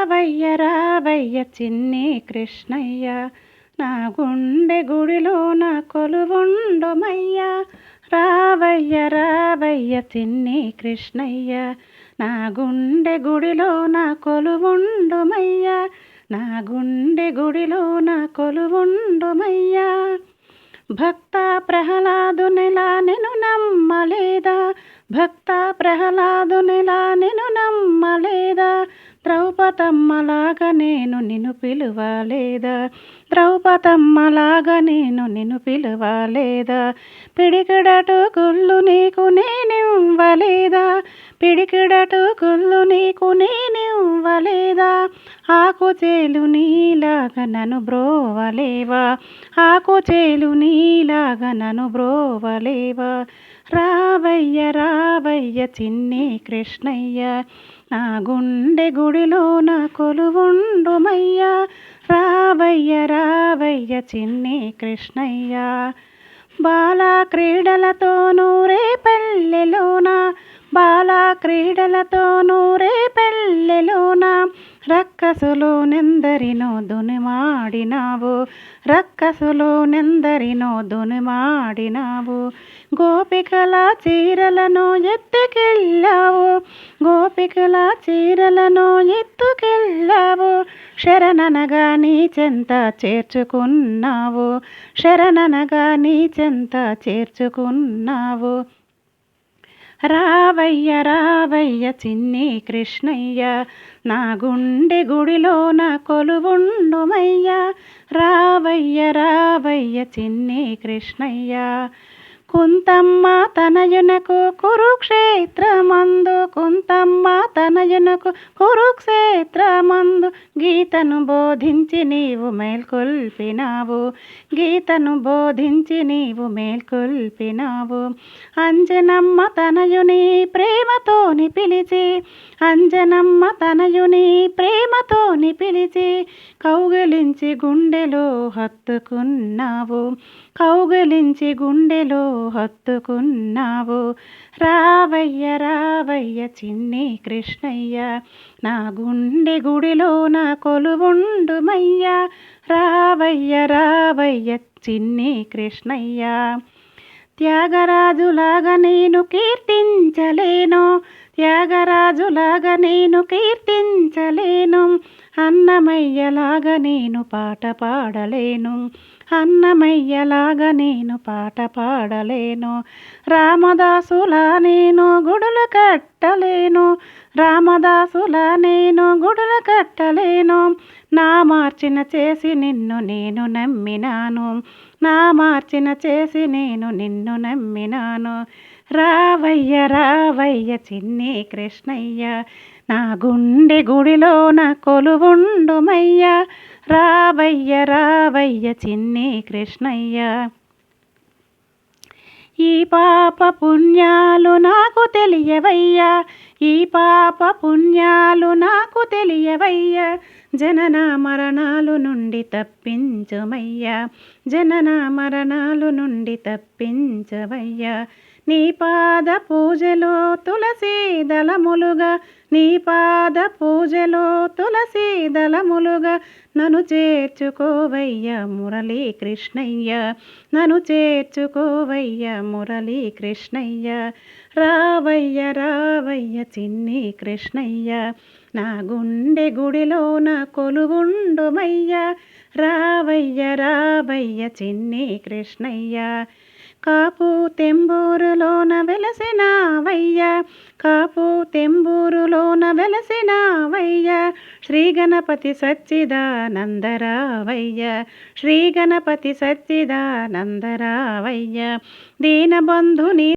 రావయ్య రావయ్య చిన్ని కృష్ణయ్య, నా గుండె గుడిలోన కొలువుండుమయ్యా. రావయ్య రావయ్య చిన్ని కృష్ణయ్య, నా గుండె గుడిలోన కొలువుండుమయ్యా. నా గుండె గుడిలోన కొలువుండుమయ్యా. భక్త ప్రహ్లాదునిలా నిన్ను నమ్మలేదా, భక్త ప్రహ్లాదునిలా నిన్ను నమ్మలేదా, ద్రౌపదమ్మలాగా నేను నిన్ను పిలువలేదా, ద్రౌపదమ్మలాగా నేను నిన్ను పిలువలేదా. పిడికిడటు గుళ్ళు నీకు నేనివ్వలేదా, పిడికిడటు గుళ్ళు నీకు నేనివ్వలేదా. ఆకుచేలు నీలాగా నన్ను బ్రోవలేవా, ఆకుచేలు నీలాగా నన్ను బ్రోవలేవా. రావయ్య రావయ్య చిన్ని కృష్ణయ్య, నా గుండె గుడిలోన కొలువుండుమయ్యా. రావయ్య రావయ్య చిన్ని కృష్ణయ్య. బాలా క్రీడలతోనూ రేపల్లెలోన, బాలా క్రీడలతోనూ రేపల్లెలోన, రక్కసులోనెందరినో దునిమాడినావు, రక్కసులోనెందరినో దునిమాడినావు. గోపికల చీరలను ఎత్తుకెళ్ళావు, గోపికల చీరలను ఎత్తుకెళ్ళావు. శరణనగా నీ చెంత చేర్చుకున్నావు, శరణనగా నీ చెంత చేర్చుకున్నావు. రావయ్య రావయ్య చిన్ని కృష్ణయ్య, నా గుండె గుడిలోన కొలువుండుమయ్యా. రావయ్య రావయ్య చిన్ని కృష్ణయ్య. కుంతమ్మ తనయునకు కురుక్షేత్రమందు, కుంతమ్మ తనయునకు కురుక్షేత్రమందు, గీతను బోధించి నీవు మేల్కొల్పినావు, గీతను బోధించి నీవు మేల్కొల్పినావు. అంజనమ్మ తనయుని ప్రేమతోని పిలిచి, అంజనమ్మ తనయుని ప్రేమతోని పిలిచి, కౌగిలించి గుండెలో హత్తుకున్నావు, కౌగిలించి గుండెలో హత్తుకున్నావు. రావయ్య రావయ్య చిన్ని కృష్ణయ్య, నా గుండె గుడిలోన కొలువుండుమయ్యా. రావయ్య రావయ్య చిన్ని కృష్ణయ్య. త్యాగరాజులాగా నేను కీర్తించలేను, త్యాగరాజులాగా నేను కీర్తించలేను, అన్నమయ్యలాగా నేను పాట పాడలేను, అన్నమయ్యలాగా నేను పాట పాడలేను. రామదాసులా నేను గుడులు కట్టలేను, రామదాసులా నేను గుడులు కట్టలేను. నా మార్చిన చేసి నిన్ను నేను నమ్మినాను, నా మార్చిన చేసి నేను నిన్ను నమ్మినాను. రావయ్య రావయ్య చిన్ని కృష్ణయ్య, నా గుండె గుడిలోన కొలువుండుమయ్యా. రావయ్య రావయ్య చిన్ని కృష్ణయ్య. ఈ పాప పుణ్యాలు నాకు తెలియవయ్యా, ఈ పాప పుణ్యాలు నాకు తెలియవయ్యా. జనన మరణాలు నుండి తప్పించుమయ్యా, జనన మరణాలు నుండి తప్పించవయ్యా. నీ పాద పూజలో తులసీ దళములుగా, నీ పాద పూజలో తులసీ దళములుగా, నన్ను చేర్చుకోవయ్యా మురళీ కృష్ణయ్య, నన్ను చేర్చుకోవయ్యా మురళీ కృష్ణయ్య. రావయ్య రావయ్య చిన్ని కృష్ణయ్య, నా గుండె గుడిలోన కొలువుండుమయ్యా. రావయ్య రావయ్య చిన్ని కృష్ణయ్య. కాపు తెంబూరులోన వెలసినావయ్యా, కాపు తెంబూరులోన వెలసినావయ్యా. శ్రీ గణపతి సచ్చిదానందరావయ్య, శ్రీ గణపతి సచ్చిదానందరావయ్య. దీనబంధుని